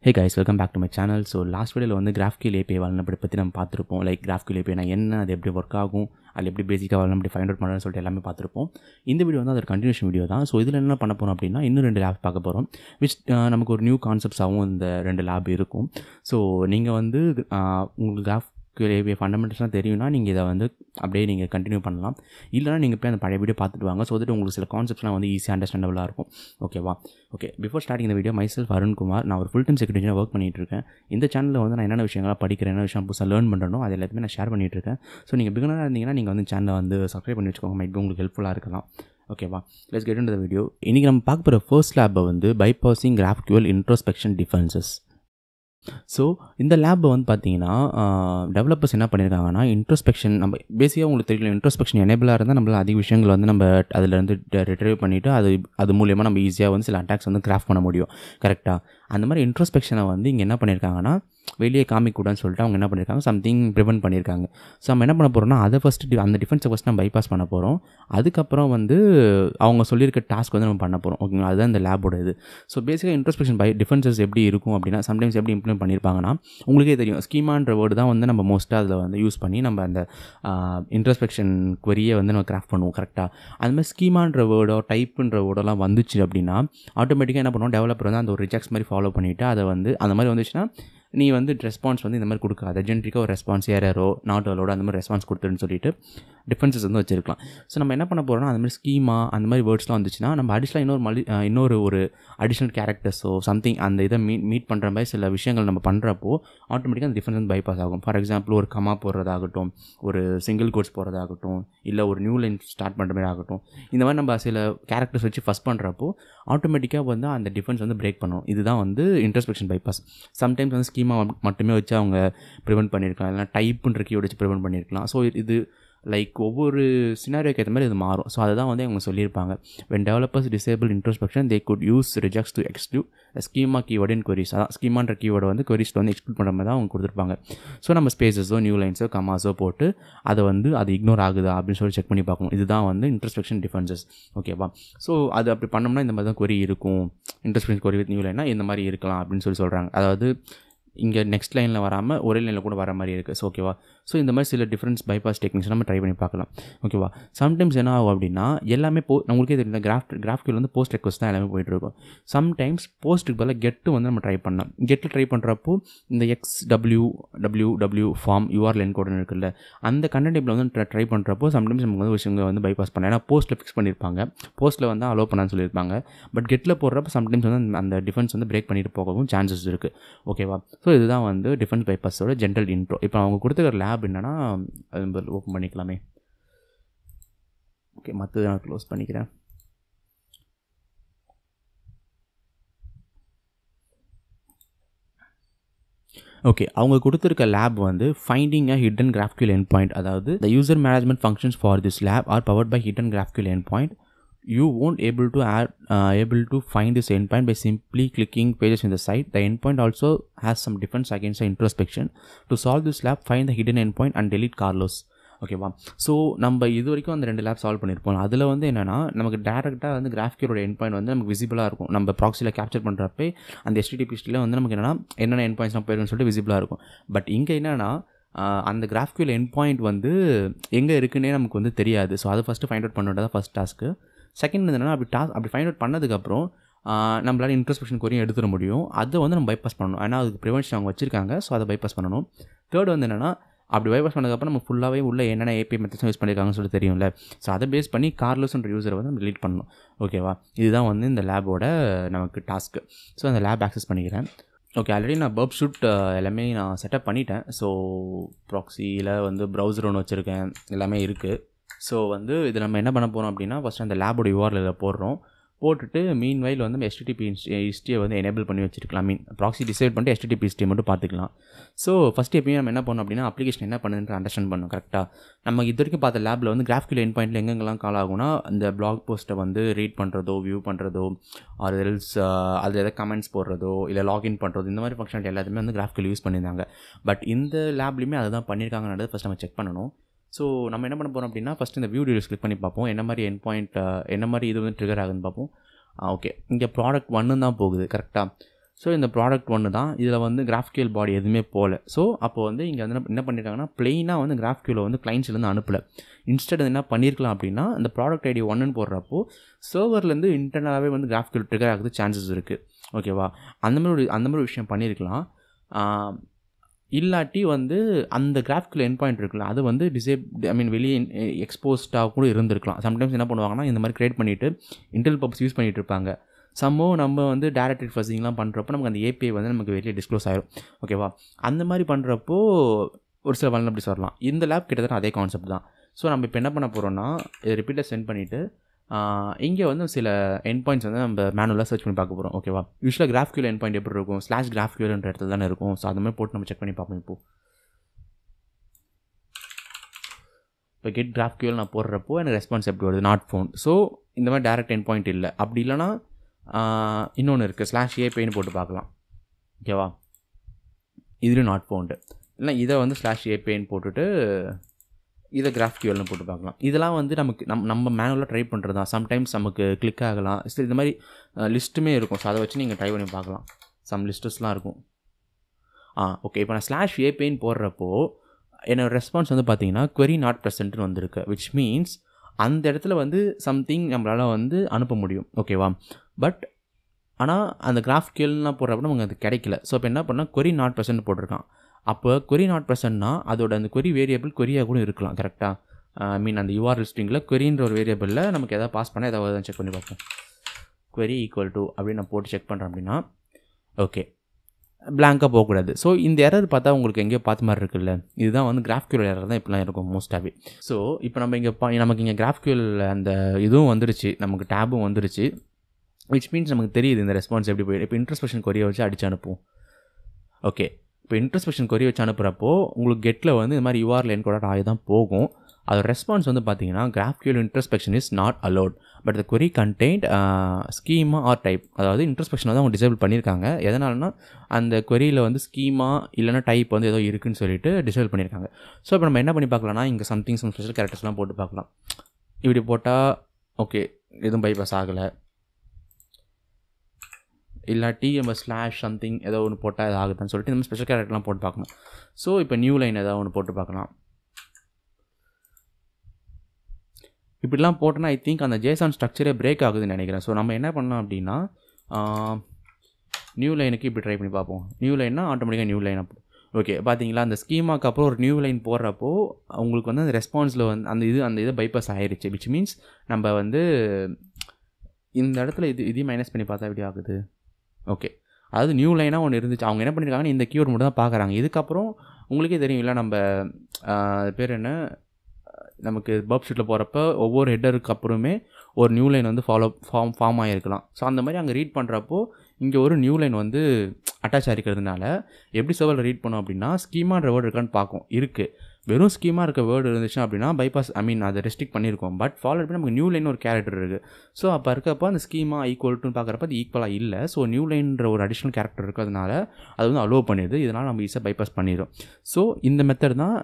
Hey guys, welcome back to my channel. So last video வந்து GraphQL API வளர்ந்தபடி பற்றி நம்ம பார்த்துருப்போம். லைக் GraphQL API என்ன, அது எப்படி ஒர்க் ஆகும், அது எப்படி பேசிக்காக வளர்ந்து ஃபைண்ட் அவுட் பண்ணுறதுன்னு சொல்லிட்டு எல்லாமே பார்த்துருப்போம். இந்த வீடியோ வந்து அதோட கண்டினியூஷன் வீடியோ தான். ஸோ இதில் என்ன பண்ண போகிறோம் அப்படின்னா, இன்னும் 2 லேப் பார்க்க போகிறோம். விச் நமக்கு ஒரு நியூ கான்செப்ட்ஸாகவும் இந்த 2 லேப் இருக்கும். ஸோ நீங்கள் வந்து உங்களுக்கு GraphQL API ஃபண்டமெண்டல்ஸ்லாம் தெரியும்னா நீங்கள் இதை வந்து அப்படியே நீங்கள் கண்டினியூ பண்ணலாம். இல்லைனா நீங்கள் போய் அந்த பழைய வீடியோ பார்த்துட்டு வாங்க. ஸோ தட் உங்களுக்கு சில கான்செப்ட்ஸ்லாம் வந்து ஈஸியாக அண்டர்ஸ்டாண்டபிளாக இருக்கும். ஓகேவா? ஓகே, பிஃபோர் ஸ்டார்டிங் இந்த வீடியோ மைசெல்ஃப் அருண்குமார். நான் ஒரு full time security engineer work பண்ணிட்டு இருக்கேன். இந்த சேனலில் வந்து நான் என்னென்ன விஷயங்களாக படிக்கிறேன், என்ன விஷயம் புதுசாக லேர்ன் பண்ணுறனோ அது எல்லாத்தையுமே நான் ஷேர் பண்ணிட்டு இருக்கேன். ஸோ நீங்கள் பிகினராக இருந்தீங்கன்னா நீங்கள் வந்து சேனலை வந்து சப்ஸ்கிரைப் பண்ணி வச்சுக்கோங்க. மைட் உங்களுக்கு ஹெல்ப்ஃபுல்லாக இருக்கலாம். ஓகேவா? Let's get into the video. இன்றைக்கி நம்ம பார்க்க போகிற ஃபர்ஸ்ட் லேப்பை வந்து bypassing GraphQL introspection defences. So இந்த லேப் வந்து பார்த்தீங்கன்னா டெவலப்பர்ஸ் என்ன பண்ணியிருக்காங்கன்னா, இன்ட்ரோஸ்பெக்ஷன் நம்ம பேசிக்காக உங்களுக்கு தெரியல, இன்ட்ரோஸ்பெக்ஷன் எனேபிளாக இருந்தால் நம்மளால் அதிக விஷயங்கள் வந்து நம்ம அதிலேருந்து ரிட்ரைவ் பண்ணிவிட்டு அது மூலியமாக நம்ம ஈஸியாக வந்து சில அட்டாக்ஸ் வந்து கிராஃப்ட் பண்ண முடியும். கரெக்டாக அந்த மாதிரி இன்ட்ரோஸ்பெக்ஷனை வந்து இங்கே என்ன பண்ணியிருக்காங்கன்னா, வெளியே காமிக்கூடாதுன்னு சொல்லிட்டு அவங்க என்ன பண்ணியிருக்காங்க, சம்திங் ப்ரிவென்ட் பண்ணியிருக்காங்க. ஸோ நம்ம என்ன பண்ண போகிறோம்னா, அதை ஃபஸ்ட்டு அந்த டிஃபென்ஸை ஃபஸ்ட் நம்ம பைபாஸ் பண்ண போகிறோம். அதுக்கப்புறம் வந்து அவங்க சொல்லியிருக்க டாஸ்க் வந்து நம்ம பண்ண போகிறோம். ஓகேங்களா? அதுதான் இந்த லேபோட இது. ஸோ பேசிக்காக இன்ட்ரோஸ்பெக்ஷன் டிஃபென்சஸ் எப்படி இருக்கும் அப்படின்னா, சம்டைம்ஸ் எப்படி இம்ப்ளிமெண்ட் பண்ணியிருப்பாங்கன்னா, உங்களுக்கே தெரியும், ஸ்கீமான்ற வேர்டு தான் வந்து நம்ம மோஸ்ட்டாக அதில் வந்து யூஸ் பண்ணி நம்ம அந்த இன்ட்ரோஸ்பெக்ஷன் குவரியை வந்து நம்ம கிராஃப்ட் பண்ணுவோம். கரெக்டாக அந்த மாதிரி ஸ்கீமான்ற வேர்டோ டைப்புன்ற வேர்டெல்லாம் வந்துச்சு அப்படின்னா ஆட்டோமேட்டிக்காக என்ன பண்ணுவோம், டெவலப்பர் வந்து அந்த ஒரு ரிஜெக்ட்ஸ் மாதிரி ஃபாலோ பண்ணிவிட்டு அதை வந்து அந்த மாதிரி வந்துச்சுன்னா நீ வந்து ரெஸ்பான்ஸ் வந்து இந்த மாதிரி கொடுக்காத, ஜென்ரிக்காக ஒரு ரெஸ்பான்ஸ் ஏரோ நாட் அலோட அந்த மாதிரி ரெஸ்பான்ஸ் கொடுத்துருன்னு சொல்லிட்டு டிஃபென்சஸ் வந்து வச்சிருக்கலாம். ஸோ நம்ம என்ன பண்ண போகிறோம்னா, அந்த மாதிரி ஸ்கீமா அந்த மாதிரி வேர்ட்ஸ்லாம் வந்துச்சுன்னா நம்ம அடிஷ்னலாக இன்னொரு ஒரு அடிஷ்னல் கேரக்டர்ஸோ சம்திங் அந்த இதை மீட் பண்ணுற மாதிரி சில விஷயங்கள் நம்ம பண்ணுறப்போ ஆட்டோமேட்டிக்காக அந்த டிஃபென்ஸ் வந்து பைபாஸ் ஆகும். ஃபார் எக்ஸாம்பிள் ஒரு கமா போடுறதாகட்டும், ஒரு சிங்கிள் கோட்ஸ் போடுறதாகட்டும், இல்லை ஒரு நியூ லைன் ஸ்டார்ட் பண்ணுற மாதிரி ஆகட்டும், இந்த மாதிரி நம்ம சில கேரக்டர்ஸ் வச்சு ஃபஸ்ட் பண்ணுறப்போ ஆட்டோமேட்டிக்காக வந்து அந்த டிஃபென்ஸ் வந்து பிரேக் பண்ணும். இதுதான் வந்து இன்ட்ரோஸ்பெக்ஷன் பைபாஸ். சம்டைம்ஸ் வந்து ஸ்கீமா மட்டுமே வச்சு அவங்க ப்ரிவென்ட் பண்ணியிருக்கலாம், இல்லைனா டைப்புன்ற கீயோட வச்சு ப்ரிவென்ட் பண்ணியிருக்கலாம். ஸோ இது லைக் ஒவ்வொரு சினாரியோக்கு ஏற்ற மாதிரி இது மாறும். ஸோ அதுதான் வந்து அவங்க சொல்லியிருப்பாங்க. when developers disable introspection they could use rejects to exclude a schema keyword in queries. அதான் ஸ்கீமான்ற கீவேர்டை வந்து queriesல வந்து எக்ஸ்க்ளூட் பண்ணுற மாதிரி தான் அவங்க கொடுத்துருப்பாங்க. ஸோ நம்ம ஸ்பேஸஸோ நியூ லைன்ஸோ கமாஸோ போட்டு அதை வந்து அது இக்னோர் ஆகுதா அப்படின்னு சொல்லி செக் பண்ணி பார்க்கணும். இதுதான் வந்து இன்ட்ரோஸ்பெக்ஷன் டிஃபென்சஸ். ஓகேவா? ஸோ அது அப்படி பண்ணோம்னா இந்த மாதிரி தான் query இருக்கும். இன்ட்ரோஸ்பெக்ஷன் query வித் நியூ லைனா இந்த மாதிரி இருக்கலாம் அப்படின்னு சொல்லி சொல்கிறாங்க. அதாவது இங்கே நெக்ஸ்ட் லைனில் வராமல் ஒரே லைனில் கூட வர மாதிரி இருக்குது. ஸோ ஓகேவா? ஸோ இந்த மாதிரி சில டிஃப்ரென்ஸ் பைபாஸ் டெக்னிக்ஸ் நம்ம ட்ரை பண்ணி பார்க்கலாம். ஓகேவா? சம்டைம்ஸ் என்ன ஆகும் அப்படின்னா, எல்லாமே நம்மளுக்கே தெரியும், GraphQL வந்து போஸ்ட் ரெக்வஸ்ட் தான் எல்லாமே போயிட்டுருக்கும். சம்டைம்ஸ் போஸ்ட்டுக்கு பதிலாக கெட்டு வந்து நம்ம ட்ரை பண்ணலாம். கெட்டில் ட்ரை பண்ணுறப்போ இந்த XWWW ஃபார்ம் URL என்கோடன் இருக்குல்ல, அந்த கண்டென்ட் டேபிள் வந்து ட்ரை பண்ணுறப்போ சம்டைம்ஸ் நமக்கு வந்து விஷயங்கள் வந்து பைபாஸ் பண்ணலாம். ஏன்னா போஸ்ட்டில் ஃபிக்ஸ் பண்ணியிருப்பாங்க, போஸ்ட்டில் வந்து அலோவ் பண்ணான்னு சொல்லியிருப்பாங்க. பட் கெட்டில் போடுறப்போ சம்டைம்ஸ் வந்து அந்த டிஃபென்ஸ் வந்து பிரேக் பண்ணிட்டு போகவும் சான்சஸ் இருக்குது. ஓகேவா? ஸோ இதுதான் வந்து டிஃபென்ஸ் பைபாஸோட ஜென்ரல் இன்ட்ரோ. இப்போ அவங்க கொடுத்துக்கிற லேப் என்னன்னா, அது ஓப்பன் பண்ணிக்கலாமே. ஓகே, மற்றது நான் க்ளோஸ் பண்ணிக்கிறேன். ஓகே, அவங்க கொடுத்துருக்க லேப் வந்து ஃபைண்டிங் அ ஹிடன் GraphQL endpoint. அதாவது the user management functions for this lab are powered by hidden GraphQL endpoint. You won't able to find this endpoint by simply clicking pages in the site. The endpoint also has some defense against the introspection. To solve this lab, find the hidden endpoint and delete Carlos. ஓகேவா? So நம்ம இது வரைக்கும் அந்த 2 lab solve பண்ணியிருப்போம். அதில் வந்து என்னென்னா, நமக்கு டேரெக்டாக வந்து GraphQL எண்ட் வந்து நமக்கு விசிபிளாக இருக்கும். நம்ம ப்ராக்ஸியில் கேப்சர் பண்ணுறப்ப அந்த HTTP வந்து நமக்கு என்னென்ன எண்ட் பாயிண்ட்ஸ்லாம் போயிருக்குன்னு சொல்லிட்டு விசிபிளாக இருக்கும். பட் இங்கே என்னென்னா, அந்த GraphQL எண்ட் வந்து எங்கே இருக்குன்னே நமக்கு வந்து தெரியாது. ஸோ அதை ஃபஸ்ட்டு ஃபைண்ட் அவுட் பண்ணுறது தான் ஃபஸ்ட் டாஸ்க்கு. செகண்ட் என்னென்னா, அப்படி ஃபைண்ட் அவுட் பண்ணதுக்கப்புறம் நம்மளால் இன்ட்ரோஸ்பெக்ஷன் குவரியும் எடுத்துட முடியும். அதை வந்து நம்ம பைபாஸ் பண்ணணும். ஏன்னா அதுக்கு ப்ரிவென்ஷன் அவங்க வச்சுருக்காங்க. ஸோ அதை பைபாஸ் பண்ணணும். தேர்ட் வந்து என்னென்னா, அப்படி பைபாஸ் பண்ணதுக்கப்புறம் நம்ம ஃபுல்லாகவே உள்ள என்னென்ன API மெத்தட்ஸும் யூஸ் பண்ணியிருக்காங்கன்னு சொல்லி தெரியும்ல. ஸோ அதை பேஸ் பண்ணி கார்லோஸ்ன்ற யூஸரை வந்து நம்ம டிலீட் பண்ணணும். ஓகேவா? இதுதான் வந்து இந்த லேபோட நமக்கு டாஸ்க்கு. ஸோ அந்த லேப் ஆக்சஸ் பண்ணிக்கிறேன். ஓகே, ஆல்ரெடி நான் பர்ப் ஷூட் எல்லாமே நான் செட்டப் பண்ணிட்டேன். ஸோ ப்ராக்ஸியில் வந்து ப்ரௌசர் ஒன்று வச்சுருக்கேன், எல்லாமே இருக்குது. ஸோ வந்து இது நம்ம என்ன பண்ண போகிறோம் அப்படின்னா, ஃபஸ்ட்டு அந்த லேபோட URL போடுறோம். போட்டுட்டு மீன்வைல் வந்து நம்ம HTTP ஹிஸ்ட்ரியை வந்து எனேபிள் பண்ணி வச்சுருக்கலாம். ப்ராக்ஸி டிசைட் பண்ணிட்டு HTTP ஹிஸ்ட்ரி மட்டும் பார்த்துக்கலாம். ஸோ ஃபஸ்ட்டு எப்பயும் நம்ம என்ன பண்ணோம் அப்படின்னா, அப்ளிகேஷன் என்ன பண்ணுதுன்னு அண்டர்ஸ்டாண்ட் பண்ணணும். கரெக்டாக நம்ம இது வரைக்கும் பார்த்த லேபில் வந்து GraphQL எண்ட் எங்கெங்கெல்லாம் கால் ஆகும்னா, இந்த பிளாக் போஸ்ட்டை வந்து ரீட் பண்ணுறதோ, வியூ பண்ணுறதோ, ஆர் எல்ஸ் அதில் எதாவது கமெண்ட்ஸ் போடுறதோ, இல்லை லாகின் பண்ணுறதோ, இந்த மாதிரி ஃபங்க்ஷன் எல்லாத்தையுமே வந்து GraphQL யூஸ் பண்ணியிருந்தாங்க. பட் இந்த லேப்லேயுமே அதை தான் பண்ணியிருக்காங்கன்றது ஃபஸ்ட் நம்ம செக் பண்ணணும். ஸோ நம்ம என்ன பண்ண போகிறோம் அப்படின்னா, ஃபஸ்ட்டு இந்த வியூ டீடைல்ஸ் கிளிக் பண்ணி பார்ப்போம். என்ன மாதிரி எண்ட் பாயிண்ட் என்ன மாதிரி இது வந்து ட்ரிகர் ஆகுதுன்னு பார்ப்போம். ஓகே, இங்கே ப்ராடக்ட் 1 தான் போகுது. கரெக்டாக? ஸோ இந்த ப்ராடக்ட் ஒன்று தான். இதில் வந்து GraphQL பாடி எதுவுமே போகல. ஸோ அப்போ வந்து இங்கே வந்து என்ன பண்ணியிருக்காங்கன்னா ப்ளெயினாக வந்து GraphQL வந்து கிளைண்ட்ஸ்லேருந்து அனுப்பலை. இன்ஸ்டெட் என்ன பண்ணியிருக்கலாம் அப்படின்னா இந்த ப்ராடக்ட் ஐடி 1ன்னு போடுறப்போ சர்வர்லேருந்து இன்டர்னலாகவே வந்து GraphQL ட்ரிகர் ஆகுது சான்சஸ் இருக்குது. ஓகேவா? அந்த மாதிரி விஷயம் பண்ணியிருக்கலாம். இல்லாட்டி வந்து அந்த GraphQL எண்ட் பாயிண்ட் இருக்குல்ல அது வந்து வெளியே எக்ஸ்போஸ்டாக கூட இருந்திருக்கலாம். சம்டைம்ஸ் என்ன பண்ணுவாங்கன்னா இந்த மாதிரி க்ரியேட் பண்ணிவிட்டு இன்டர்னல் பர்பஸ் யூஸ் பண்ணிகிட்டு இருப்பாங்க. நம்ம வந்து டைரக்டட் ஃபஸிங்லாம் பண்ணுறப்போ நமக்கு அந்த API வந்து நமக்கு வெளியே டிஸ்க்ளோஸ் ஆகிடும். ஓகேவா? அந்த மாதிரி பண்ணுறப்போ ஒரு சில வல்னரபிலிட்டிஸ் வரலாம். இந்த லேப் கிட்டத்தட்ட அதே கான்செப்ட் தான். ஸோ நம்ம இப்போ என்ன பண்ண போகிறோம்னா இதை ரிப்பீட்டாக சென்ட் பண்ணிவிட்டு இங்கே வந்து சில எண்ட் பாயிண்ட்ஸ் வந்து நம்ம மேனுவலாக சர்ச் பண்ணி பார்க்க போகிறோம். ஓகேவா? யூஸ்வலாக GraphQL எண்ட் பாயிண்ட் எப்படி இருக்கும், /GraphQLன்ற இடத்துல தானே இருக்கும். ஸோ அது மாதிரி போட்டு நம்ம செக் பண்ணி பார்ப்போம். இப்போ கெட் GraphQL நான் போடுறப்போ எனக்கு ரெஸ்பான்ஸ் எப்படி வருது, நாட் ஃபவுண்ட். ஸோ இந்த மாதிரி டேரக்ட் எண்ட் பாயிண்ட் இல்லை. அப்படி இல்லைனா இன்னொன்று இருக்குது /APIன்னு போட்டு பார்க்கலாம். ஓகேவா? இதுலேயும் நாட் ஃபவுண்டு. இல்லை இதை வந்து /APIன்னு போட்டுட்டு இதை GraphQLன்னு போட்டு பார்க்கலாம். இதெல்லாம் வந்து நமக்கு நம்ம மேனுவலாக ட்ரை பண்ணுறது தான். சம்டைம்ஸ் நமக்கு கிளிக் ஆகலாம். சரி, இந்த மாதிரி லிஸ்ட்டுமே இருக்கும். ஸோ அதை வச்சு நீங்கள் ட்ரை பண்ணி பார்க்கலாம். சம் லிஸ்டஸ்லாம் இருக்கும். ஓகே. இப்போ நான் /APIன்னு போடுறப்போ என்னோடய ரெஸ்பான்ஸ் வந்து பார்த்தீங்கன்னா query not presentன்னு வந்திருக்கு. which means அந்த இடத்துல வந்து சம்திங் நம்மளால் வந்து அனுப்ப முடியும். ஓகேவா? பட் ஆனால் அந்த GraphQLலாம் போடுறப்போ நமக்கு அது கிடைக்கல. ஸோ இப்போ என்ன பண்ணால் query not present போட்டிருக்கான். அப்போ query not presentனா அதோட அந்த query வேரியபிள் queryயாக கூட இருக்கலாம். கரெக்டாக? அந்த URL ஸ்ட்ரிங்கில் queryன்ற ஒரு வேரியபிளில் நமக்கு எதாவது பாஸ் பண்ணால் எதாவது செக் பண்ணி பார்ப்போம். query = அப்படின்னு நான் போட்டு செக் பண்ணுறேன் அப்படின்னா ஓகே பிளாங்காக போகக்கூடாது. ஸோ இந்த எரர் பார்த்தா உங்களுக்கு எங்கேயோ பார்த்த மாதிரி இருக்குல்ல, இதுதான் வந்து GraphQL எரர் தான் இப்படிலாம் இருக்கும் மோஸ்ட்டாகவே. ஸோ இப்போ நமக்கு இங்கே GraphQL அந்த இதுவும் வந்துருச்சு, நமக்கு டேபும் வந்துருச்சு. விச் மீன்ஸ் நமக்கு தெரியுது இந்த ரெஸ்பான்ஸ் எப்படி போயிடுது. இப்போ இன்ட்ரஸ்பெக்ஷன் கொரியை வச்சு அடிச்சு அனுப்புவோம். ஓகே. இப்போ இன்ட்ரஸ்பெக்ஷன் கொரி வச்சு அனுப்புகிறப்போ உங்களுக்கு கெட்டில் வந்து இந்த மாதிரி URL என்கோடட் ஆகி தான் போகும். அதோட ரெஸ்பான்ஸ் வந்து பார்த்தீங்கன்னா GraphQL introspection is not allowed but the query contained schema or type. அதாவது இன்ட்ரஸ்பெக்ஷன் வந்து அவங்க டிசேபிள் பண்ணியிருக்காங்க. எதனாலனா அந்த queryயில் வந்து ஸ்கீமா இல்லைனா டைப் வந்து ஏதோ இருக்குதுன்னு சொல்லிட்டு டிசேபிள் பண்ணியிருக்காங்க. ஸோ இப்போ நம்ம என்ன பண்ணி பார்க்கலாம்னா இங்கே சம் ஸ்பெஷல் கேரக்டர்ஸ்லாம் போட்டு பார்க்கலாம். இப்படி போட்டால் ஓகே எதுவும் பைபாஸ் ஆகலை. இல்லாட்டி நம்ம /something ஏதோ ஒன்று போட்டால் இது ஆகுதுன்னு சொல்லிட்டு நம்ம ஸ்பெஷல் கேரக்டர்லாம் போட்டு பார்க்கணும். ஸோ இப்போ நியூ லைன் ஏதாவது ஒன்று போட்டு பார்க்கலாம். இப்படிலாம் போட்டோன்னா ஐ திங்க் அந்த ஜேசான் ஸ்ட்ரக்சரே பிரேக் ஆகுதுன்னு நினைக்கிறேன். ஸோ நம்ம என்ன பண்ணலாம் அப்படின்னா நியூ லைனுக்கு இப்படி ட்ரை பண்ணி பார்ப்போம். நியூ லைன்னா ஆட்டோமேட்டிக்காக நியூ லைன் அப்போ ஓகே. பார்த்தீங்களா அந்த ஸ்கீமாக்கு அப்புறம் ஒரு நியூ லைன் போடுறப்போ உங்களுக்கு வந்து அந்த ரெஸ்பான்ஸில் வந்து அந்த இதை பைபாஸ் ஆகிடுச்சு. விச் மீன்ஸ் நம்ம வந்து இந்த இடத்துல இதையும் மைனஸ் பண்ணி பார்த்தா எப்படி ஆகுது. ஓகே. அதாவது நியூ லைனாக ஒன்று இருந்துச்சு. அவங்க என்ன பண்ணியிருக்காங்கன்னா இந்த கீவேர்ட் மட்டும் தான் பார்க்குறாங்க. இதுக்கப்புறம் உங்களுக்கே தெரியும் இல்லை நம்ம பேர் என்ன நமக்கு பர்ப் ஷீட்டில் போகிறப்ப ஒவ்வொரு ஹெட்டருக்கு அப்புறமே ஒரு நியூ லைன் வந்து ஃபார்ம் ஆகிருக்கலாம். ஸோ அந்த மாதிரி அங்கே ரீட் பண்ணுறப்போ இங்கே ஒரு நியூ லைன் வந்து அட்டாச் ஆகிருக்கிறதுனால எப்படி சர்வரில் ரீட் பண்ணோம் அப்படின்னா ஸ்கீமான்ற வேர்டு இருக்கான்னு பார்க்கும். இருக்குது. வெறும் ஸ்கீமா இருக்க வேர்டு இருந்துச்சுன்னா அப்படின்னா பைபாஸ் அதை ரெஸ்ட்ரிக்ட் பண்ணியிருக்கோம். பட் ஃபாலோ பண்ணி நமக்கு நியூ லைன் ஒரு கேரக்டர் இருக்குது. ஸோ அப்போ இருக்கப்போ அந்த ஸ்கீமா ஈக்குவல்ட்டுன்னு பார்க்குறப்ப அது ஈக்குவலாக இல்லை. ஸோ நியூ லைன்ற ஒரு அடிஷ்னல் கேரக்டர் இருக்கிறதுனால அது வந்து அலோவ் பண்ணிடுது. இதனால் நம்ம ஈஸியாக பைபாஸ் பண்ணிடும். ஸோ இந்த மெத்தட் தான்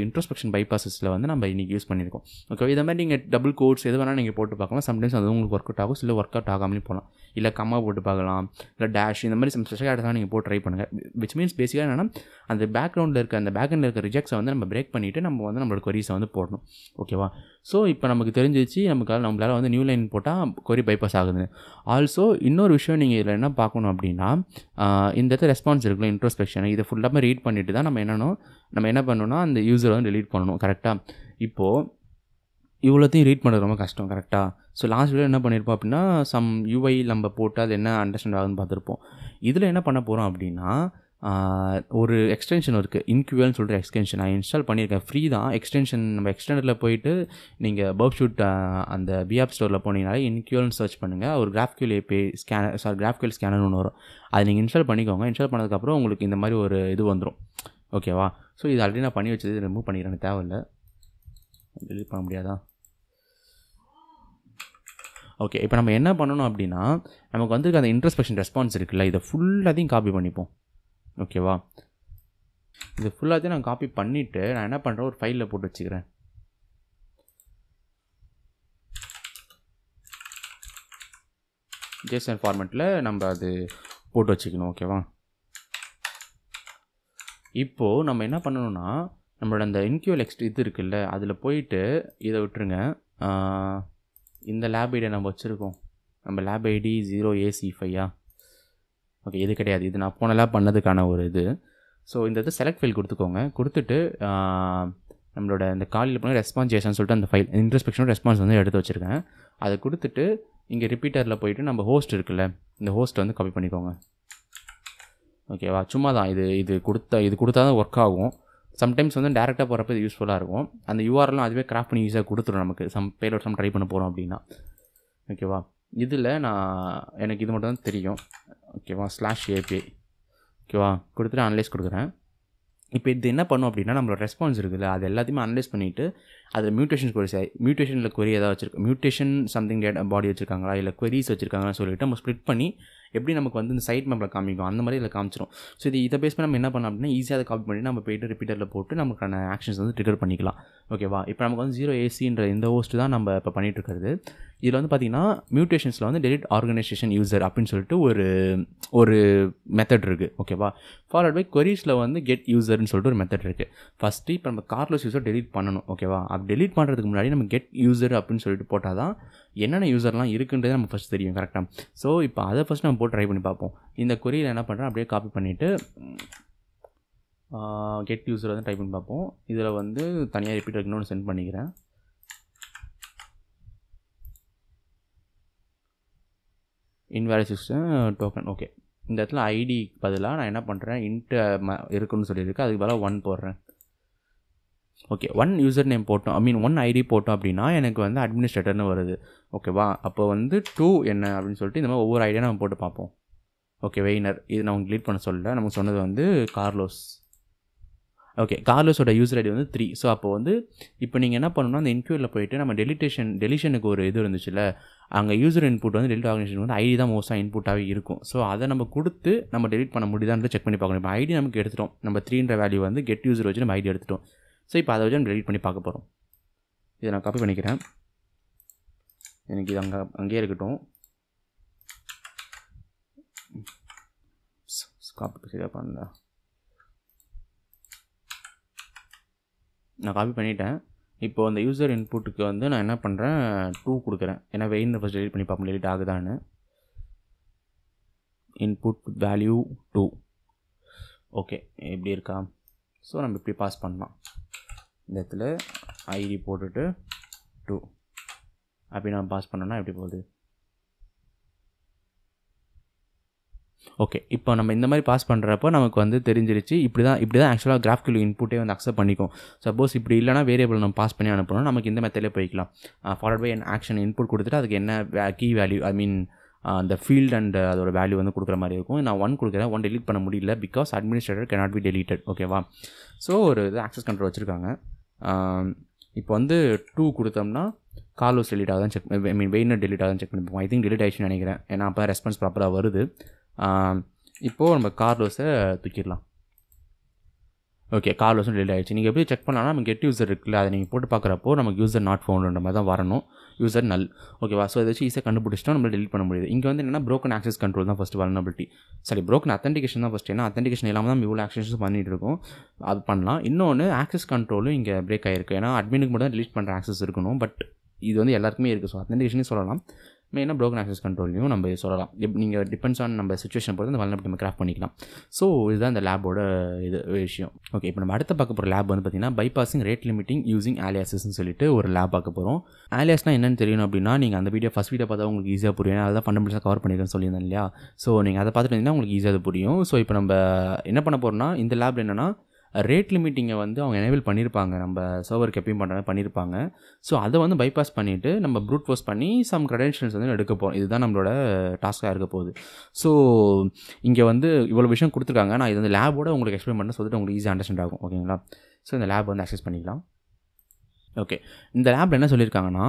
இன்ட்ரோஸ்பெக்ஷன் பைபாஸஸில் வந்து நம்ம இன்றைக்கி யூஸ் பண்ணியிருக்கோம். ஓகே. இதை மாதிரி நீங்கள் டபுள் கோட்ஸ் எது வேணால் நீங்கள் போட்டு பார்க்கலாம். சம்டைம்ஸ் அது உங்களுக்கு ஒர்க் அவுட் ஆகும், சில ஒர்க் அவுட் ஆகாமலே போகலாம். இல்லை கம்மா போட்டு பார்க்கலாம், இல்லை டேஷ் இந்த மாதிரி ஸ்பெஷல் கேரக்டர்லாம் நீங்கள் போட்டு ட்ரை பண்ணுங்கள். விச் மீன்ஸ் பேசிக்காக என்னென்னா அந்த பேக்ரவுண்டில் இருக்க அந்த பேக்எண்டில் இருக்க ரிஜெக்ட்ஸை வந்து நம்ம பிரேக் பண்ணிவிட்டு நம்ம வந்து நம்மளோட கொரிஸை வந்து போடணும். ஓகேவா? ஸோ இப்போ நமக்கு தெரிஞ்சிச்சு நம்மளால் வந்து நியூ லைன் போட்டால் கொரி பைபாஸ் ஆகுது. ஆல்சோ இன்னொரு விஷயம் நீங்கள் இதில் என்ன பார்க்கணும் அப்படின்னா இந்த இடத்துல ரெஸ்பான்ஸ் இருக்குல்ல இன்ட்ரோஸ்பெக்ஷன் இதை ஃபுல்லாக ரீட் பண்ணிவிட்டு தான் நம்ம என்ன பண்ணணும்னா அந்த யூஸரை வந்து டெலீட் பண்ணணும். கரெக்டாக? இப்போது இவ்வளோத்தையும் ரீட் பண்ணுறது ரொம்ப கஷ்டம். கரெக்டாக? ஸோ லாஸ்ட் வீடியோ என்ன பண்ணியிருப்போம் அப்படின்னா சம் UI நம்ம போட்டு அது என்ன அண்டர்ஸ்டாண்ட் ஆகுதுன்னு பார்த்துருப்போம். இதில் என்ன பண்ண போகிறோம் அப்படின்னா ஒரு எக்ஸ்டென்ஷன் இருக்குது, இன்க்யூஎல்னு சொல்கிற எக்ஸ்டென்ஷன் நான் இன்ஸ்டால் பண்ணியிருக்கேன். ஃப்ரீ தான் எக்ஸ்டென்ஷன். நம்ம எக்ஸ்டெண்டரில் போயிட்டு நீங்கள் பர்ப் ஷூட் அந்த பிஆப் ஸ்டோரில் போனீங்கனாலே இன்க்யூஎல்னு சர்ச் பண்ணுங்கள். ஒரு GraphQL API GraphQL ஸ்கேனர்னு ஒன்று வரும். அதை நீங்கள் இன்ஸ்டால் பண்ணிக்கோங்க. இன்ஸ்டால் பண்ணதுக்கப்புறம் உங்களுக்கு இந்த மாதிரி ஒரு இது வந்துடும். ஓகேவா? ஸோ இது ஆல்ரெடி நான் பண்ணி வச்சது ரிமூவ் பண்ணிக்கிறேன், தேவையில்லை. டெலிட் பண்ண முடியாதா? ஓகே. இப்போ நம்ம என்ன பண்ணணும் அப்படின்னா நமக்கு வந்து அந்த இன்ட்ரோஸ்பெக்ஷன் ரெஸ்பான்ஸ் இருக்குல்ல இதை ஃபுல்லாத்தையும் காப்பி பண்ணிப்போம். ஓகேவா? இது ஃபுல்லாத்தையும் நான் காப்பி பண்ணிவிட்டு நான் என்ன பண்ணுறேன் ஒரு ஃபைலில் போட்டு வச்சுக்கிறேன். JSON ஃபார்மேட்டில் நம்ம அது போட்டு வச்சுக்கணும். ஓகேவா? இப்போது நம்ம என்ன பண்ணணும்னா நம்மளோட அந்த NQL இது இருக்குல்ல, அதில் போயிட்டு இதை விட்டுருங்க. இந்த லேப் ஐடியை நம்ம வச்சுருக்கோம். நம்ம லேப் ஐடி 0AC5 ஓகே, இது கிடையாது. இது நான் போன லேப் பண்ணதுக்கான ஒரு இது. ஸோ இந்த இது செலக்ட் ஃபைல் கொடுத்துக்கோங்க. கொடுத்துட்டு நம்மளோட இந்த காலில் பண்ண ரெஸ்பான்ஸ் ஜேசன் சொல்லிட்டு அந்த ஃபைல் இன்ட்ரோஸ்பெக்ஷனோட ரெஸ்பான்ஸ் வந்து எடுத்து வச்சுருக்கேன். அதை கொடுத்துட்டு இங்கே ரிப்பீட்டரில் போயிட்டு நம்ம ஹோஸ்ட் இருக்குல்ல, இந்த ஹோஸ்ட்டை வந்து காப்பி பண்ணிக்கோங்க. ஓகேவா? சும்மா தான் இது கொடுத்தா தான் ஒர்க் ஆகும். சம்டைம்ஸ் வந்து டேரெக்டாக போகிறப்ப இது யூஸ்ஃபுல்லாக இருக்கும். அந்த யூஆர்எல்லாம் அதுவே கிராஃப்ட் பண்ணி ஈஸியாக கொடுத்துரும் நமக்கு. பேலோட் ட்ரை பண்ண போகிறோம் அப்படின்னா. ஓகேவா? இதில் எனக்கு இது மட்டும் தான் தெரியும். ஓகேவா? /API ஓகேவா கொடுத்துட்டு அனலைஸ் கொடுக்குறேன். இப்போ இது என்ன பண்ணும் அப்படின்னா நம்மளோட ரெஸ்பான்ஸ் இருக்குல்ல, அது எல்லாத்தையுமே அனலைஸ் பண்ணிவிட்டு அதில் மியூட்டேஷனில் கொரி ஏதாவது வச்சுருக்கோம், மியூட்டேஷன் சம்திங் பாடி வச்சுருக்காங்களா இல்லை கொரிஸ் வச்சுருக்காங்கன்னு சொல்லிவிட்டு நம்ம ஸ்ப்ளிட் பண்ணி எப்படி நமக்கு வந்து இந்த சைட் மேப்பில் காமிக்கும் அந்த மாதிரி இதில் காமிச்சிடும். ஸோ இதை பேஸ் பண்ணி நம்ம என்ன பண்ணோம் அப்படின்னா ஈஸியாக அதை காப்பி பண்ணி நம்ம போய்ட்டு ரிப்பீட்டரில் போட்டு நமக்கான ஆக்ஷன்ஸ் வந்து ட்ரிகர் பண்ணிக்கலாம். ஓகேவா? இப்போ நமக்கு வந்து 0AC இந்த ஹோஸ்ட் தான் நம்ம இப்போ பண்ணிகிட்டு இருக்கிறது. இதில் வந்து பார்த்திங்கன்னா மியூட்டேஷன்ஸில் வந்து டெலிட் ஆர்கனைசேஷன் யூசர் அப்படின்னு சொல்லிட்டு ஒரு மெத்தட் இருக்குது. ஓகேவா? ஃபாலோட் பை கொரீஸில் வந்து கெட் யூசர்னு சொல்லிட்டு ஒரு மெத்தட் இருக்குது. ஃபஸ்ட்டு இப்போ நம்ம கார்லோஸ் யூசர் டெலிட் பண்ணணும். ஓகேவா? அப்படி டெலிட் பண்ணுறதுக்கு முன்னாடி நம்ம கெட் யூசர் அப்படின்னு சொல்லிட்டு போட்டால் தான் என்னென்ன யூசர்லாம் இருக்குன்றது நம்ம ஃபஸ்ட் தெரியும். கரெக்டாக? ஸோ இப்போ அதை ஃபஸ்ட் நம்ம போட்டு ட்ரை பண்ணி பார்ப்போம். இந்த கொரியில் என்ன பண்ணுறேன் அப்படியே காப்பி பண்ணிவிட்டு கெட் யூசர் வந்து டைப் பண்ணி பார்ப்போம். இதில் வந்து தனியாக ரிப்பீட் இன்னொன்று சென்ட் பண்ணிக்கிறேன். Invalid system token. ஓகே, இந்த இடத்துல ஐடி பதிலாக நான் என்ன பண்ணுறேன் இருக்குன்னு சொல்லியிருக்கு, அதுக்கு பதிலாக 1 போடுறேன். ஓகே, 1 யூசர் நேம் போட்டோம், 1 ஐடி போட்டோம் அப்படின்னா எனக்கு வந்து அட்மினிஸ்ட்ரேட்டர்னு வருது. ஓகேவா? அப்போ வந்து 2 என்ன அப்படின்னு சொல்லிட்டு இந்த மாதிரி ஒவ்வொரு ஐடியா நம்ம போட்டு பார்ப்போம். ஓகே, வெயினர் இது நான் உங்களுக்கு டெலீட் பண்ண சொல்லலை, நமக்கு சொன்னது வந்து கார்லோஸ். ஓகே, கார்லோஸோட யூசர் ஐடி வந்து 3. ஸோ அப்போ வந்து இப்போ நீங்கள் என்ன பண்ணணும்னா அந்த என்க்யூரில் போயிட்டு நம்ம டெலிஷனுக்கு ஒரு இது இருந்துச்சுல்ல, அங்கே யூசர் இன்புட் வந்து டெலிட் ஆர்கனைசேஷன் வந்து ஐடி தான் மோஸ்ட்டாக இன்புட்டாகவே இருக்கும். ஸோ அதை நம்ம கொடுத்து நம்ம டெலிட் பண்ண முடியுதான்னு செக் பண்ணி பார்க்கணும். இப்போ ஐடி நமக்கு எடுத்துட்டோம், நம்ம 3ன்ற வேல்யூ வந்து கெட் யூசர் வச்சு நம்ம ஐடி எடுத்துட்டோம். ஸோ இப்போ அதை வச்சு நம்ம டெலிட் பண்ணி பார்க்க போகிறோம். இதை நான் காப்பி பண்ணிக்கிறேன், எனக்கு இது அங்கேயே இருக்கட்டும். காப்பி சரியாக பண்ணல, நான் காப்பி பண்ணிட்டேன். இப்போ அந்த யூசர் இன்புட்டுக்கு வந்து நான் என்ன பண்ணுறேன் 2 கொடுக்குறேன். ஏன்னா வெயின் ஃபஸ்ட் டெலிட் பண்ணி பார்ப்போம் டெலிட் ஆகுதான்னு. Input value 2. ஓகே, எப்படி இருக்கா? ஸோ நம்ம இப்படி பாஸ் பண்ணலாம். இந்த இடத்துல ஐடி போட்டுட்டு 2 அப்படி நம்ம பாஸ் பண்ணோன்னா எப்படி போகுது? ஓகே, இப்போ நம்ம இந்த மாதிரி பாஸ் பண்ணுறப்போ நமக்கு வந்து தெரிஞ்சிருச்சு இப்படி தான் ஆக்சுவலாக GraphQL இன்புட்டே வந்து அக்செப்ட் பண்ணிக்கும். சப்போஸ் இப்படி இல்லைனா வேரியபிள் நம்ம பாஸ் பண்ணி அனுப்பணும், நமக்கு இந்த மெத்தட்லேயே போய்க்கலாம். ஃபாலோட் பை ஆக்ஷன் இன்புட் கொடுத்துட்டு அதுக்கு என்ன கீ வேல்யூ அந்த ஃபீல்ட் அண்ட் அதோட வேல்யூ வந்து கொடுக்குற மாதிரி இருக்கும். நான் 1 கொடுக்குறேன், 1 டெலிட் பண்ண முடியல because administrator cannot be deleted. ஓகேவா? ஸோ ஒரு இது ஆக்சஸ் கண்ட்ரோல் வச்சுருக்காங்க. இப்போ வந்து 2 கொடுத்தோம்னா கார்லோஸ் டெலிட் ஆகுதான் செக் வெயினர் டெலிட் ஆகுதான் செக் பண்ணிப்போம். ஐ திங்க் டெலிட் ஆயிடுச்சுன்னு நினைக்கிறேன், ஏன்னா அப்போ ரெஸ்பான்ஸ் ப்ராப்பராக வருது. இப்போது நம்ம கார்லோஸை தூக்கிடலாம். ஓகே, கார்லோஸும் டெலிட் ஆகிடுச்சு. நீங்கள் எப்படி செக் பண்ணலாம்னா நம்ம கெட் யூசர் இருக்குல்ல, அதை நீங்கள் போட்டு பார்க்குறப்போ நமக்கு யூசர் நாட் ஃபவுண்டுன்ற மாதிரி தான் வரணும், யூசர் நல். ஓகேவா? ஸோ அதை வச்சு ஈஸியாக கண்டுபிடிச்சிட்டோம், நம்ம டெலிட் பண்ண முடியுது. இங்கே வந்து என்னென்னா ப்ரோக்கன் ஆக்சஸ் கண்ட்ரோல் தான் ஃபஸ்ட்டு வல்னரபிலிட்டி. சரி, ப்ரோக்கன் அத்தன்டிகேஷன் தான் ஃபஸ்ட்டு. ஏன்னா அத்தன்டிகேஷன் இல்லாமல் தான் இவ்வளோ ஆக்ஷன்ஸும் பண்ணிகிட்டு இருக்கோம், அது பண்ணலாம். இன்னொன்று ஆக்சஸ் கண்ட்ரோலும் இங்கே பிரேக் ஆகிருக்கு. ஏன்னா அட்மினுக்கு மட்டும் தான் டெலிட் பண்ணுற ஆக்சஸ் இருக்கணும், பட் இது வந்து எல்லாருக்குமே இருக்குது. ஸோ அத்தன்டிகேஷனே சொல்லலாம், மெயினாக ப்ரோக்கன் ஆக்சஸ் கண்ட்ரோலையும் நம்ம சொல்லலாம். நீங்கள் டிபெண்ட்ஸ் ஆன் நம்ம சிச்சுவேஷன் பொறுத்து அந்த வல்னரபிலிட்டி நம்ம கிராஃப்ட் பண்ணிக்கலாம். ஸோ இதுதான் இந்த லேபோட விஷயம். ஓகே, இப்போ நம்ம அடுத்த பார்க்க போகிற லேப் வந்து பார்த்திங்கன்னா பைபாசிங் ரேட் லிமிட்டிங் யூசிங் ஆலியாசஸ்ன்னு சொல்லிட்டு ஒரு லேப் பார்க்க போகிறோம். ஆலியாஸ்னால் என்னென்னு தெரியணும் அப்படின்னா நீங்கள் அந்த ஃபஸ்ட் வீடியோ பார்த்தா உங்களுக்கு ஈஸியாக புரியும். அதை தான் ஃபண்டமெண்டல்ஸாக கவர் பண்ணியிருக்கேன்னு சொல்லியிருந்தேன் இல்லையா? ஸோ நீங்கள் அதை பார்த்துட்டு இருந்தீங்கன்னா உங்களுக்கு ஈஸியாக அது புரியும். ஸோ இப்போ நம்ம என்ன பண்ண போகிறோம்னா இந்த லேபில் என்னென்னா ரேட் லிமிட்டிங்கை வந்து அவங்க எனேபிள் பண்ணியிருப்பாங்க, நம்ம சர்வருக்கு எப்பயும் பண்ணுற பண்ணியிருப்பாங்க. ஸோ அதை வந்து பைபாஸ் பண்ணிவிட்டு நம்ம ப்ரூட் ஃபோர்ஸ் பண்ணி சம் க்ரெடென்ஷியல்ஸ் வந்து எடுக்க போகிறோம். இதுதான் நம்மளோட டாஸ்க்காக இருக்க போகுது. ஸோ இங்கே வந்து இவ்வளோ விஷயம் கொடுத்துருக்காங்க, நான் இது வந்து லேபோட உங்களுக்கு எக்ஸ்பிளைன் பண்ண சொல்லிட்டு உங்களுக்கு ஈஸியாக அண்டர்ஸ்டாண்ட் ஆகும். ஓகேங்களா? ஸோ இந்த லேப் வந்து ஆக்சஸ் பண்ணிக்கலாம். ஓகே, இந்த லேபில் என்ன சொல்லியிருக்காங்கன்னா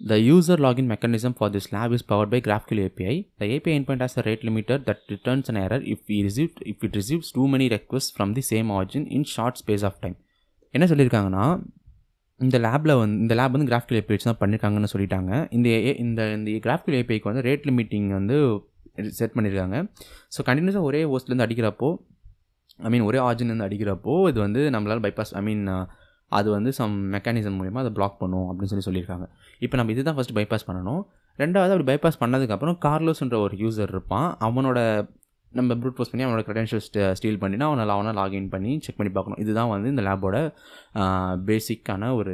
the user login mechanism for this lab is powered by GraphQL API. The API endpoint has a rate limiter that returns an error if it receives too many requests from the same origin in short space of time. என்ன சொல்லியிருக்காங்கன்னா இந்த lab வந்து GraphQL API தான் பண்ணியிருக்காங்கன்னு சொல்லிட்டாங்க. இந்த GraphQL APIக்கு வந்து rate limiting வந்து செட் பண்ணியிருக்காங்க. ஸோ கண்டினியூஸாக ஒரே ஹோஸ்ட்லேருந்து அடிக்கிறப்போ ஒரே ஆர்ஜின்லேருந்து அடிக்கிறப்போ இது வந்து நம்மளால் பைபாஸ் அது வந்து சம் மெக்கானிசம் மூலிமா அதை பிளாக் பண்ணும் அப்படின்னு சொல்லியிருக்காங்க. இப்போ நம்ம இதுதான் ஃபஸ்ட்டு பைபாஸ் பண்ணணும். ரெண்டாவது அப்படி பைபாஸ் பண்ணதுக்கப்புறம் கார்லோஸ்ன்ற ஒரு யூசர் இருப்பான். அவனோட நம்ம ப்ரூட் ஃபோர்ஸ் பண்ணி அவனோட க்ரெடென்ஷியல்ஸ் ஸ்டீல் பண்ணினா அவனை லாகின் பண்ணி செக் பண்ணி பார்க்கணும். இதுதான் வந்து இந்த லேபோட பேசிக்கான ஒரு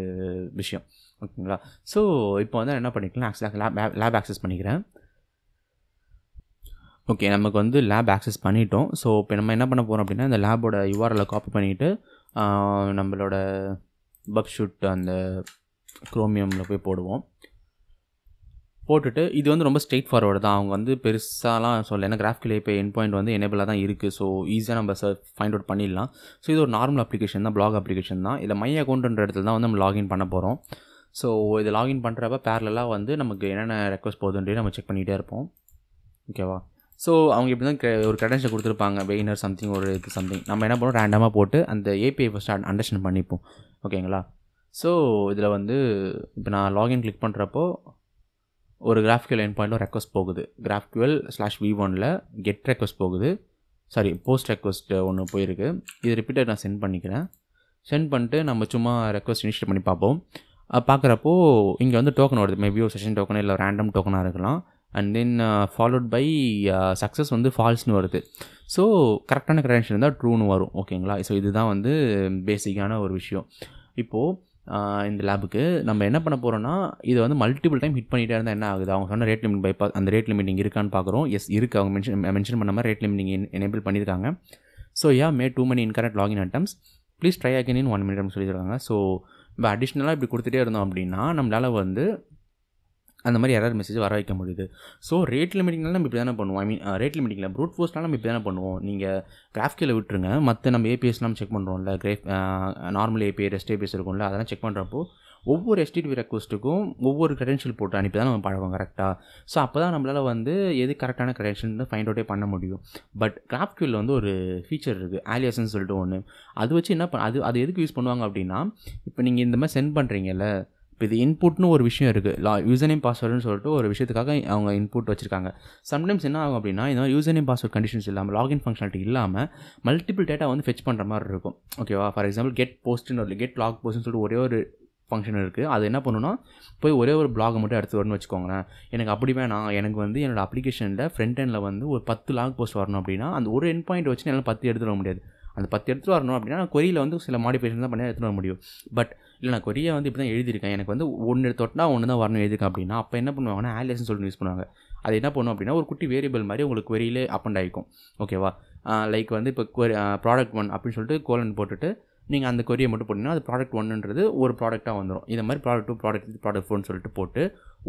விஷயம். ஓகேங்களா? ஸோ இப்போ வந்து என்ன பண்ணிக்கலாம், ஆக்சுவலாக லேப் ஆக்சஸ் பண்ணிக்கிறேன். ஓகே, நமக்கு வந்து லேப் ஆக்சஸ் பண்ணிட்டோம். ஸோ இப்போ நம்ம என்ன பண்ண போகிறோம் அப்படின்னா, இந்த லேபோட URL காப்பி பண்ணிவிட்டு நம்மளோட பக்ஷூட் அந்த குரோமியமில் போய் போடுவோம். போட்டுட்டு இது வந்து ரொம்ப ஸ்ட்ரெயிட் ஃபார்வர்டு தான். அவங்க வந்து பெருசாலாம் சொல்ல, ஏன்னா GraphQL API எண்ட் பாயிண்ட் வந்து எனேபிளாக தான் இருக்குது. ஸோ ஈஸியாக நம்ம ஃபைண்ட் அவுட் பண்ணிடலாம். ஸோ இது ஒரு நார்மல் அப்ளிகேஷன் தான், பிளாக் அப்ளிகேஷன் தான். இதில் மை அக்கௌண்ட்ன்ற இடத்துல தான் வந்து நம்ம லாகின் பண்ண போகிறோம். ஸோ இது லாகின் பண்ணுறப்ப பேரலாக வந்து நமக்கு என்னென்ன ரெக்வஸ்ட் போகுதுன்றது நம்ம செக் பண்ணிகிட்டே இருப்போம். ஓகேவா? ஸோ அவங்க இப்படி தான் ஒரு க்ரெடென்ஷியல் கொடுத்துருப்பாங்க, வெயினர் சம்திங் ஒரு இது சம்திங். நம்ம என்ன பண்ணுவோம், ரேண்டமாக போட்டு அந்த API ஃபஸ்ட் அண்டர்ஸ்டாண்ட் பண்ணிப்போம். ஓகேங்களா? ஸோ இதில் வந்து இப்போ நான் லாகின் கிளிக் பண்ணுறப்போ ஒரு GraphQL எண்ட் பாயிண்டில் ரெக்வஸ்ட் போகுது. GraphQL/v1ல் கெட் ரெக்வஸ்ட் போகுது. சாரி, போஸ்ட் ரெக்வஸ்ட் ஒன்று போயிருக்கு. இது ரிப்பீட்டட் நான் சென்ட் பண்ணிக்கிறேன். சென்ட் பண்ணிட்டு நம்ம சும்மா ரெக்வஸ்ட் இனிஷியேட் பண்ணி பார்ப்போம். பார்க்குறப்போ இங்கே வந்து டோக்கன் வருது. மேபி ஒரு செஷன் டோக்கன் இல்லை ரேண்டம் டோக்கனாக இருக்கலாம். And then followed by success வந்து ஃபால்ஸ்னு வருது. ஸோ கரெக்டான க்ரெடென்ஷியல் இருந்தால் ட்ரூன்னு வரும். ஓகேங்களா? ஸோ இதுதான் வந்து பேசிக்கான ஒரு விஷயம். இப்போது இந்த லேபுக்கு நம்ம என்ன பண்ண போகிறோன்னா, இதை வந்து மல்டிபிள் டைம் ஹிட் பண்ணிகிட்டே இருந்தால் என்ன ஆகுது, அவங்க சொன்ன ரேட் லிமிட் பைபாஸ், அந்த ரேட் லிமிட்டிங் இருக்கான்னு பார்க்குறோம். எஸ் இருக்குது, அவங்க மென்ஷன் பண்ண மாதிரி ரேட் லிமிட்டிங் எனேபிள் பண்ணியிருக்காங்க. So made too many incorrect login attempts, please try again in 1 minute சொல்லியிருக்காங்க. ஸோ இப்போ அடிஷ்னலாக இப்படி கொடுத்துட்டே இருந்தோம் அப்படின்னா நம்மளால் வந்து அந்த மாதிரி எரர் மெசேஜ் வர வைக்க முடியுது. ஸோ ரேட் லிமிட்டிங்னால நம்ம இப்படி தானே பண்ணுவோம். ரேட் லிமிட்டிங்கில் ப்ரூட் ஃபோர்ஸ்னால நம்ம இப்படி தானே பண்ணுவோம். நீங்கள் GraphQL விட்டுருங்க, மற்ற நம்ம APIஸ்லாம் செக் பண்ணுறோம்ல, நார்மல் API ரெஸ்ட் APIs இருக்கும்ல, அதெல்லாம் செக் பண்ணுறப்போ ஒவ்வொரு HTTP ரெக்வஸ்ட்டுக்கும் ஒவ்வொரு க்ரெடென்ஷியல் போட்டு அனுப்பி தான் நம்ம பழகும் கரெக்டாக. ஸோ அப்போ தான் நம்மளால் வந்து எது கரெக்டான க்ரெடென்ஷியல்னு ஃபைண்ட் அவுட்டே பண்ண முடியும். பட் GraphQL வந்து ஒரு ஃபீச்சர் இருக்குது, ஆலியாஸ்ன்னு சொல்லிட்டு ஒன்று. அது வச்சு என்ன அது எதுக்கு யூஸ் பண்ணுவாங்க அப்படின்னா, இப்போ நீங்கள் இந்த மாதிரி சென்ட் பண்ணுறீங்கல்ல, இப்போ இது இன்புட்னு ஒரு விஷயம் இருக்குது, யூசர் நேம் பாஸ்வேர்டுன்னு சொல்லிட்டு ஒரு விஷயத்துக்காக அவங்க இன்புட் வச்சுருக்காங்க. சம்டைம்ஸ் என்ன ஆகும் அப்படின்னா, இந்த மாதிரி யூசர் நேம் பாஸ்வேர்ட் கண்டிஷன்ஸ் இல்லாமல், லாகின் ஃபங்க்ஷனாலிட்டி இல்லாமல் மல்டிபிள் டேட்டா வந்து ஃபெச் பண்ணுற மாதிரி இருக்கும். ஓகேவா? ஃபார் எக்ஸாம்பிள் கெட் போஸ்ட்னு ஒரு கெட் லாக் போஸ்ட்னு சொல்லிட்டு ஒரே ஒரு ஃபங்க்ஷன் இருக்குது. அது என்ன பண்ணுன்னா, போய் ஒரே ஒரு பிளாகை மட்டும் எடுத்து வரணும்னு வச்சுக்கோங்களேன். எனக்கு அப்படி வேணாம், எனக்கு வந்து என்னோடய அப்ளிகேஷனில் ஃப்ரண்ட் எண்டில் வந்து ஒரு 10 லாக் போஸ்ட் வரணும் அப்படின்னா அந்த ஒரு எண்ட் பாயிண்ட் வச்சு என்னால் 10 எடுத்துகிட்டு வர முடியாது. அந்த 10 எடுத்துகிட்டு வரணும் அப்படின்னா நான் கொரியில் வந்து சில மாடிஃபிகேஷன் தான் பண்ணி எடுத்துகிட்டு வர முடியும். பட் இல்லை, நான் கொரியை வந்து இப்படி தான் எழுதியிருக்கேன், எனக்கு வந்து ஒன்று தொட்டா ஒன்று தான் வரணும் எழுதியிருக்கேன் அப்படின்னா அப்போ என்ன பண்ணுவாங்கன்னா, ஆலியாஸ்ன்னு சொல்லிட்டு யூஸ் பண்ணுவாங்க. அது என்ன பண்ணும் அப்படின்னா, ஒரு குட்டி வேரியபிள் மாதிரி உங்களுக்கு கொரியிலே அப் அண்ட் ஆகிக்கும். ஓகேவா? லைக் வந்து இப்போ ப்ராடக்ட் 1 அப்படின்னு சொல்லிட்டு கோலன் போட்டுட்டு நீங்கள் அந்த கொரியை மட்டும் போட்டிங்கன்னா அது ப்ராடக்ட் 1ன்றது ஒரு ப்ராடக்டாக வந்துடும். இந்த மாதிரி ப்ராடக்ட் 2, ப்ராடக்ட் 3, ப்ராடக்ட் 4ன்னு சொல்லிட்டு போட்டு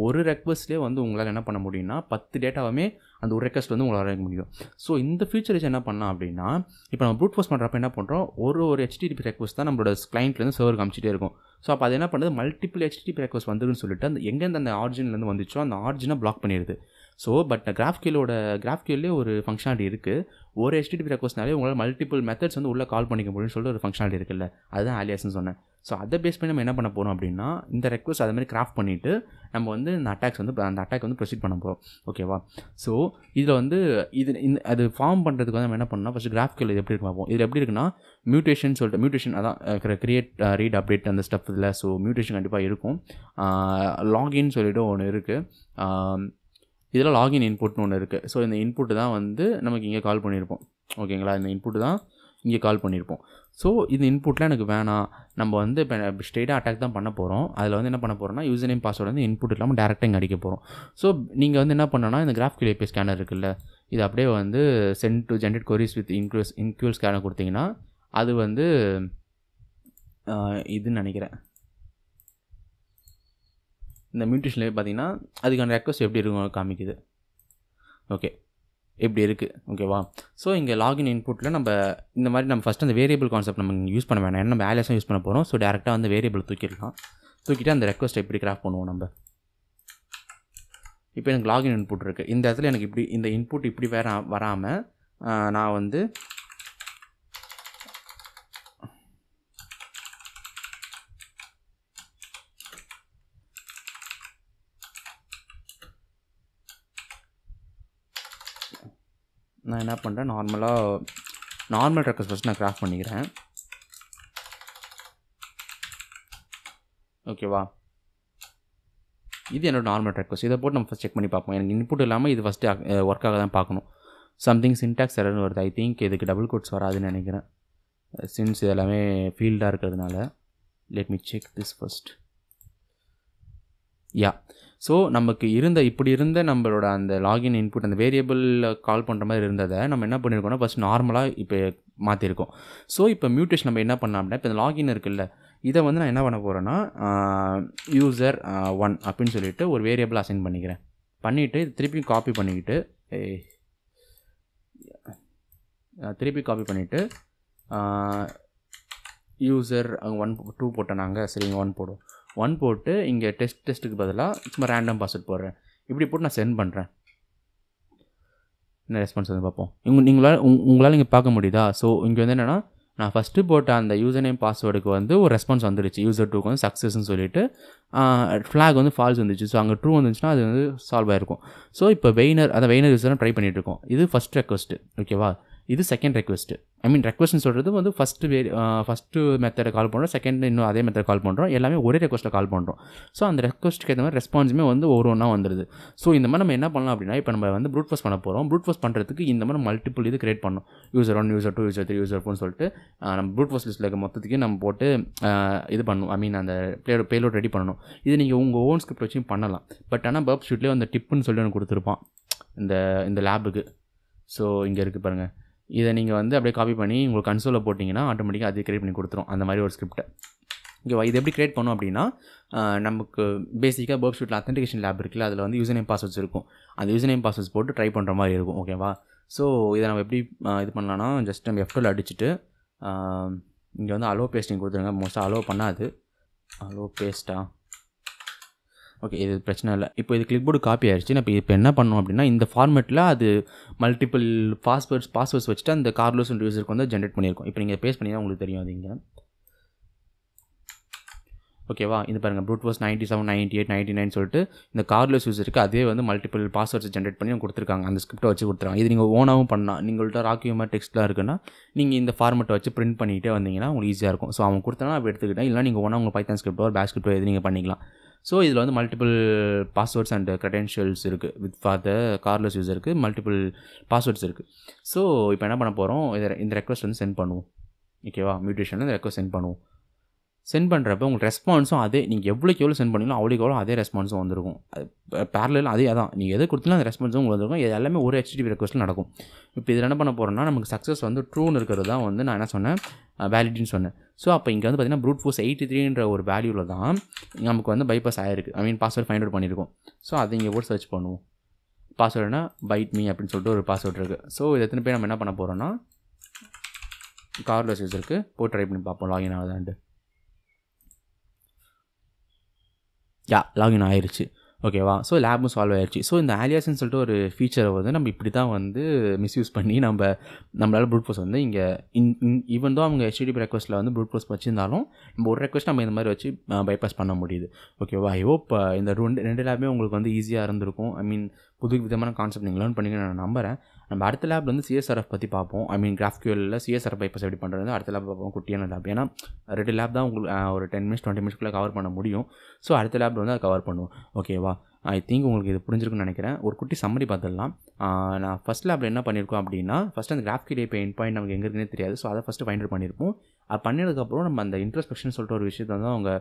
ஒரு ரெக்வஸ்ட்லேயே வந்து உங்களால் என்ன பண்ண முடியும்னா 10 டேட்டாவுமே அந்த ஒரு ரெக்வஸ்ட் வந்து உங்களால் வரைக்க முடியும். ஸோ இந்த ஃபீச்சர்ஸ் என்ன பண்ணலாம் அப்படின்னா, இப்போ நம்ம ப்ரூட் ஃபோர்ஸ் பண்ணுறப்ப என்ன பண்ணுறோம், ஒரு HTTP ரெக்வஸ்ட் தான் நம்மளோட கிளைண்ட்லேருந்து சர்வர் காமிச்சிட்டே இருக்கும். ஸோ அப்போ அது என்ன பண்ணுறது, மல்டிபிள் HTTP ரெக்வஸ்ட் வந்துருன்னு சொல்லிட்டு அந்த எங்கேருந்து அந்த ஆரிஜின்லேருந்து வந்துச்சோ அந்த ஆரிஜினை பிளாக் பண்ணிடுது. ஸோ பட் GraphQL ஒரு ஃபங்க்ஷனாலிட்டி இருக்குது. ஒரு HTTP ரெக்வஸ்ட்னாலே உங்களால் மல்டிபிள் மெத்தட்ஸ் வந்து உள்ளே கால் பண்ணிக்க முடியும்னு சொல்லிட்டு ஒரு ஃபங்க்ஷனாலிட்டி இருக்குல்ல, அதுதான் ஆலியாஸ்ன்னு சொன்னேன். ஸோ அதை பேஸ் பண்ணி நம்ம என்ன பண்ண போகிறோம் அப்படின்னா, இந்த ரெக்வஸ்ட் அது மாதிரி கிராஃப்ட் பண்ணிவிட்டு நம்ம வந்து அந்த அட்டாக் வந்து ப்ரொசீட் பண்ண போகிறோம். ஓகேவா? ஸோ இதில் வந்து அது ஃபார்ம் பண்ணுறதுக்கு வந்து நம்ம என்ன பண்ணோம்னா, ஃபஸ்ட்டு GraphQL இது எப்படி இருக்கு பார்ப்போம். இதில் எப்படி இருக்குன்னா, மியூட்டேஷன் அதான் கிரியேட் ரீட் அப்டேட் அந்த ஸ்டப் இதில். ஸோ மியூட்டேஷன் கண்டிப்பாக இருக்கும். லாகின் சொல்லிட்டு ஒன்று இருக்குது. இதில் லாகின் இன்புட்னு ஒன்று இருக்குது. ஸோ இந்த இன்புட்டு தான் வந்து நமக்கு இங்கே கால் பண்ணியிருப்போம். ஓகேங்களா? இந்த இன்புட்டு தான் இங்கே கால் பண்ணியிருப்போம். ஸோ இந்த இன்புட்டில் எனக்கு வேணாம், நம்ம வந்து இப்போ ஸ்ட்ரெயிட்டாக அட்டாக் தான் பண்ண போகிறோம். அதில் வந்து என்ன பண்ண போகிறோம்னா, யூசர் நேம் பாஸ்வேர்டு வந்து இன்புட் இல்லாமல் டேரெக்டாக இங்கே அடிக்க போகிறோம். ஸோ நீங்கள் வந்து என்ன பண்ணணும்னா, இந்த GraphQL API ஸ்கேனர் இருக்குல்ல, இது அப்படியே வந்து send to generate queries with InQL scanner கொடுத்தீங்கன்னா அது வந்து இதுன்னு நினைக்கிறேன். இந்த மியூட்டேஷன்லேயே பார்த்தீங்கன்னா அதுக்கான ரெக்வஸ்ட் எப்படி இருக்கும் காமிக்குது. ஓகே, எப்படி இருக்குது. ஓகேவா? ஸோ இங்கே லாகின் இன்புட்டில் நம்ம இந்த மாதிரி நம்ம ஃபஸ்ட்டு அந்த வேரியபிள் கான்செப்ட் நம்ம யூஸ் பண்ண வேணாம், ஏன்னா நம்ம ஆலியாஸும் யூஸ் பண்ண போகிறோம். ஸோ டேரெக்டாக வந்து வேரியபிள் தூக்கிட்டு அந்த ரெக்வஸ்ட்டை எப்படி கிராஃப்ட் பண்ணுவோம் நம்ம. இப்போ எனக்கு லாகின் இன்புட் இருக்குது. இந்த இடத்துல எனக்கு இப்படி இந்த இன்புட் இப்படி வராமல் நான் வந்து நான் என்ன பண்ணுறேன், நார்மல் ரெக்வஸ்ட் ஃபஸ்ட் நான் கிராஃப்ட் பண்ணிக்கிறேன். ஓகேவா, இது என்னோட நார்மல் ரெக்வஸ்ட். இதை போட்டு நம்ம ஃபஸ்ட் செக் பண்ணி பார்ப்போம். எனக்கு இன்புட் இல்லாமல் இது ஃபஸ்ட்டு ஒர்க் ஆக தான் பார்க்கணும். சம்திங் சின்டாக்ஸ் எரர்னு வருது. ஐ திங்க் இதுக்கு டபுள் கோட்ஸ் வராதுன்னு நினைக்கிறேன், சின்ஸ் இதெல்லாமே ஃபீல்டாக இருக்கிறதுனால. Let me check this first. Yeah, so நமக்கு இப்படி இருந்த நம்மளோட அந்த லாகின் இன்புட் அந்த வேரியபிள் கால் பண்ணுற மாதிரி இருந்ததை நம்ம என்ன பண்ணியிருக்கோம்னா ஃபஸ்ட் நார்மலாக இப்போ மாற்றிருக்கோம். ஸோ இப்போ மியூட்டேஷன் நம்ம என்ன பண்ணோம் அப்படின்னா, இப்போ இந்த லாகின் இருக்குல்ல, இதை வந்து நான் என்ன பண்ண போகிறேன்னா user 1 அப்படின்னு சொல்லிட்டு ஒரு வேரியபிள் அசைன் பண்ணிக்கிறேன். பண்ணிவிட்டு திருப்பி காப்பி பண்ணிக்கிட்டு user 1 2 போட்டேன் நாங்கள். சரி, 1 போடுவோம். 1 போட்டு இங்கே டெஸ்ட்டுக்கு பதிலாக சும்மா ரேண்டம் பாஸ்வேர்ட் போடுறேன். இப்படி போட்டு நான் சென்ட் பண்ணுறேன். என்ன ரெஸ்பான்ஸ் வந்து பார்ப்போம். உங்களால் இங்கே பார்க்க முடியுதா? ஸோ இங்கே வந்து என்னென்னா, நான் ஃபஸ்ட்டு போட்ட அந்த யூசர் நேம் பாஸ்வேர்டுக்கு வந்து ஒரு ரெஸ்பான்ஸ் வந்துடுச்சு. user 2க்கு வந்து சக்ஸஸ்ன்னு சொல்லிட்டு ஃப்ளாக் வந்து ஃபால்ஸ் வந்துச்சு. ஸோ அங்கே ட்ரூ வந்துச்சுன்னா அது வந்து சால்வ் ஆகிருக்கும். ஸோ இப்போ வெயினர் யூசர் ட்ரை பண்ணிகிட்டு இருக்கோம். இது ஃபஸ்ட் ரெக்வஸ்ட்டு. ஓகேவா, இது செகண்ட் ரெக்வஸ்ட்டு. ஐ மீன் ரெக்வஸ்ட்னு சொல்கிறது வந்து ஃபஸ்ட்டு மெத்தடை கால் பண்ணுறோம், செகண்ட் இன்னும் அதே மெத்தட் கால் பண்ணுறோம், எல்லாமே ஒரே ரெக்வஸ்ட்டில் கால் பண்ணுறோம். ஸோ அந்த ரெக்வஸ்ட்டுக்கு ஏற்ற மாதிரி ரெஸ்பான்ஸுமே வந்து ஒவ்வொன்றா வந்துடுது. ஸோ இந்த மாதிரி நம்ம என்ன பண்ணலாம் அப்படின்னா, இப்போ நம்ம வந்து ப்ரூட் ஃபோர்ஸ் பண்ண போகிறோம். ப்ரூட் ஃபோர்ஸ் பண்ணுறதுக்கு இந்த மாதிரி மல்டிபிள் இது கிரியேட் பண்ணணும். user 1 user 2 user 3 user 4 சொல்லிட்டு நம்ம ப்ரூட் ஃபோர்ஸ் லிஸ்ட்டில் இருக்க மொத்தத்துக்கு நம்ம போட்டு இது பண்ணணும். ஐ மீன் அந்த பேலோட் ரெடி பண்ணணும். இது நீங்கள் உங்கள் ஓன் ஸ்கிரிப்ட் வச்சு பண்ணலாம். பட் ஆனால் பர்ப் ஷூட்லேயே அந்த டிப்புன்னு சொல்லி ஒன்று கொடுத்துருப்பான் இந்த லேபுக்கு. ஸோ இங்கே இருக்குது பாருங்கள். இதை நீங்கள் வந்து அப்படியே காப்பி பண்ணி உங்களுக்கு கன்சோலில் போட்டிங்கன்னா ஆட்டோமேட்டிக்காக அது கிரியேட் பண்ணி கொடுத்துரும், அந்த மாதிரி ஒரு ஸ்கிரிப்டை. ஓகேவா, இது எப்படி கிரியேட் பண்ணோம் அப்படின்னா, நமக்கு பேசிக்காக பர்ப் ஷூட்டில் அத்தன்டிகேஷன் லேப் இருக்குல்ல, அதில் வந்து யூசர் நேம் பாஸ்வேர்ட்ஸ் இருக்கும். அந்த யூசர் நேம் பாஸ்வேர்ட்ஸ் போட்டு ட்ரை பண்ணுற மாதிரி இருக்கும். ஓகேவா, ஸோ இதை நம்ம எப்படி இது பண்ணலான்னா, ஜஸ்ட் நம்ம F12 அடிச்சுட்டு இங்கே வந்து அலோ பேஸ்டிங் கொடுத்துருங்க. மோஸ்ட்டாக அலோ பண்ணாது. அலோ பேஸ்ட்டா, ஓகே, இது பிரச்சனை இல்லை. இப்போ இது கிளிக் போர்டு காப்பி ஆகிடுச்சு. நான் இப்போ என்ன பண்ணோம் அப்படின்னா, இந்த ஃபார்மேட்டில் அது மல்டிபிள் பாஸ்வேர்ட்ஸ் வச்சுட்டு அந்த கார்லோஸ் யூசருக்கு வந்து ஜென்ரேட் பண்ணியிருக்கோம். இப்போ நீங்கள் பேஸ்ட் பண்ணிங்கன்னா உங்களுக்கு தெரியும் அது இங்கே. ஓகேவா, இது பாருங்கள், ப்ரூட் ஃபோர்ஸ் 97 98 99 சொல்லிட்டு இந்த கார்லோஸ் யூசருக்கு அதே வந்து மல்டிபிள் பாஸ்வேர்ட்ஸ் ஜென்ரேட் பண்ணி கொடுத்துருக்காங்க. அந்த ஸ்கிரிப்டை வச்சு கொடுத்துருக்காங்க. இது நீங்கள் ஓனாகவும் பண்ணலாம். நீங்கள்கிட்ட ராக்கியூமாக டெக்ஸ்ட்லாம் இருக்குன்னா நீங்கள் இந்த ஃபார்மெட்டை வச்சு பிரிண்ட் பண்ணிகிட்டே வந்தீங்கன்னா உங்களுக்கு ஈஸியாக இருக்கும். ஸோ அவங்க கொடுத்தனா அப்போ எடுத்துக்கிட்டேன். இல்லை நீங்கள் ஓனாக உங்கள் பைத்தான் ஸ்கிரிப்டோ ஒரு பேக் ஸ்கிரிப்டோ எது நீங்கள் பண்ணிக்கலாம். ஸோ இதில் வந்து மல்டிபிள் பாஸ்வேர்ட்ஸ் அண்ட் க்ரெடென்ஷியல்ஸ் இருக்குது. ஃபார் த கார்லெஸ் யூசருக்கு மல்டிபிள் பாஸ்வேர்ட்ஸ் இருக்குது. ஸோ இப்போ என்ன பண்ண போகிறோம், இந்த ரெக்வஸ்ட் வந்து சென்ட் பண்ணுவோம். ஓகேவா, மியூட்டேஷனில் இந்த ரெக்வஸ்ட் சென்ட் பண்ணுவோம். சென்ட் பண்ணுறப்ப உங்களுக்கு ரெஸ்பான்ஸும் அதே, நீங்கள் எவ்வளோ சென்ட் பண்ணீங்களோ அவ்வளோ அதே ரெஸ்பான்ஸும் வந்துருக்கும். பேரலில் அதே அதான் நீங்கள் எதை கொடுத்தீங்களோ அந்த ரெஸ்பான்ஸும் உங்களுக்கு வந்துருக்கும். இது எல்லாமே ஒரு HTTP ரெக்வஸ்ட்டில் நடக்கும். இப்போ இதில் என்ன பண்ண போகிறோம்னா, நமக்கு சக்ஸஸ் வந்து ட்ரூன்னு இருக்கிறது தான் வந்து நான் என்ன சொன்னேன், வேலிடின்னு சொன்னேன். ஸோ அப்போ இங்கே வந்து பார்த்திங்கன்னா ப்ரூட் ஃபோர்ஸ் 83ன்ற ஒரு வேல்யூவில் தான் நமக்கு வந்து பைபாஸ் ஆகிருக்கு. ஐ மீன் பாஸ்வேர்ட் ஃபைண்ட் அவுட் பண்ணியிருக்கோம். ஸோ அதை இங்கே போட்டு சர்ச் பண்ணுவோம். பாஸ்வேர்டுனா பைட் மீ அப்படின்னு சொல்லிட்டு ஒரு பாஸ்வேர்ட் இருக்குது. ஸோ இது எத்தனை பேர் நம்ம என்ன பண்ண போகிறோன்னா, கார்லெஸ் யூசருக்கு போய் ட்ரை பண்ணி பார்ப்போம் லாகின் ஆகுதான்ட்டு. லாகின் ஆயிடுச்சு. ஓகேவா, ஸோ லேபும் சால்வ் ஆயிடுச்சு. ஸோ இந்த ஆலியாஸ்ன்னு சொல்லிட்டு ஒரு ஃபீச்சரை வந்து நம்ம இப்படி தான் வந்து மிஸ்யூஸ் பண்ணி நம்மளால் ப்ரூட் ஃபோர்ஸ் வந்து இங்கே ஈவன் தான் அவங்க HTTP ரெக்வஸ்ட்டில் வந்து ப்ரூட் ஃபோர்ஸ் வச்சுருந்தாலும் நம்ம ஒரு ரெக்வஸ்ட் நம்ம இந்த மாதிரி வச்சு பைபாஸ் பண்ண முடியுது. ஓகேவா, ஐ ஹோப் இந்த ரெண்டு லேபுமே உங்களுக்கு வந்து ஈஸியாக இருந்திருக்கும். ஐ மீன் புது விதமான கான்செப்ட் நீங்கள் லேர்ன் பண்ணிங்கன்னு நான் நம்புகிறேன். நம்ம அடுத்த லேபில் வந்து CSRF பற்றி பார்ப்போம். ஐ மீன் GraphQLல CSRF பைபாஸ் எப்படி பண்ணுறது அடுத்த லேப் பார்ப்போம். குட்டியான லேப், ஏன்னா 2 லேப் தான் உங்களுக்கு ஒரு 10 minutes 20 minutesக்குள்ளே கவர் பண்ண முடியும். ஸோ அடுத்த லேபில் வந்து அதை கவர் பண்ணுவோம். ஓகேவா, ஐ திங்க் உங்களுக்கு இது புரிஞ்சிருக்குன்னு நினைக்கிறேன். ஒரு குட்டி சம்மரி பார்த்துடலாம். நான் ஃபஸ்ட் லேபில் என்ன பண்ணியிருக்கோம் அப்படின்னா, ஃபஸ்ட்டு அந்த GraphQL API எண்ட் நமக்கு எங்கே இருக்குன்னே தெரியாது. ஸோ அதை ஃபஸ்ட்டு ஃபைண்ட் அவுட் பண்ணியிருப்போம். அது பண்ணினதுக்கப்புறம் நம்ம அந்த இன்ட்ரோஸ்பெக்ஷன் சொல்லிட்டு ஒரு விஷயத்தை வந்து அவங்க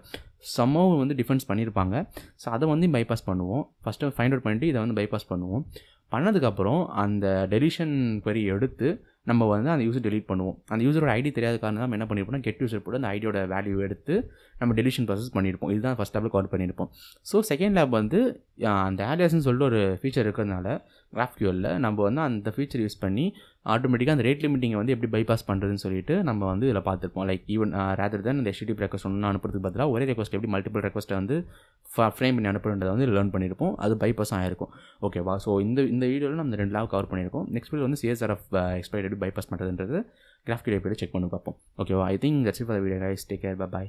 சம்மவ் வந்து டிஃபென்ஸ் பண்ணியிருப்பாங்க. ஸோ அதை வந்து பைபாஸ் பண்ணுவோம். ஃபஸ்ட்டு ஃபைண்ட் அவுட் பண்ணிட்டு இதை வந்து பைபாஸ் பண்ணுவோம். பண்ணதுக்கப்புறம் அந்த டெலிஷன் query எடுத்து நம்ம வந்து அந்த யூசர் டெலீட் பண்ணுவோம். அந்த யூசரோட ஐடி தெரியாத காரணம் நம்ம என்ன பண்ணியிருப்போம்னா, கெட் யூசர் போட்டு அந்த ஐடியோட வேல்யூ எடுத்து நம்ம டெலிஷன் ப்ராசஸ் பண்ணியிருப்போம். இதுதான் ஃபஸ்ட் லேபில் கவர் பண்ணியிருப்போம். ஸோ செகண்ட் லேப் வந்து அந்த ஆலியாஸ்ன்னு சொல்லிட்டு ஒரு ஃபீச்சர் இருக்கிறதுனால GraphQLல நம்ம வந்து அந்த ஃபீச்சர் யூஸ் பண்ணி ஆட்டோமேட்டிக்காக அந்த ரேட் லிமிட்டிங்கை வந்து எப்படி பைபாஸ் பண்ணுறதுன்னு சொல்லிட்டு நம்ம வந்து இதில் பார்த்துருப்போம். லைக் ஈவன் ரேதர் தென் இந்த HTTP ரெக்வஸ்ட் ஒன்று அனுப்புறதுக்கு பதிலாக ஒரே ரெக்வஸ்ட் எப்படி மல்டிபிள் ரெக்வஸ்ட்டை வந்து ஃப்ரேம் பண்ணி அனுப்புறதை வந்து லேர்ன் பண்ணியிருப்போம். அது பைபாஸ் ஆகிருக்கும். ஓகேவா, ஸோ இந்த வீடியோவில் நம்ம 2 லேப் கவர் பண்ணியிருக்கோம். நெக்ஸ்ட் வீடியோ வந்து CSRF எக்ஸ்பைட் எப்படி பைபாஸ் பண்ணுறதுன்றது GraphQL API செக் பண்ணி பார்ப்போம். ஓகேவா, I think that's it for the video guys. Take care, by.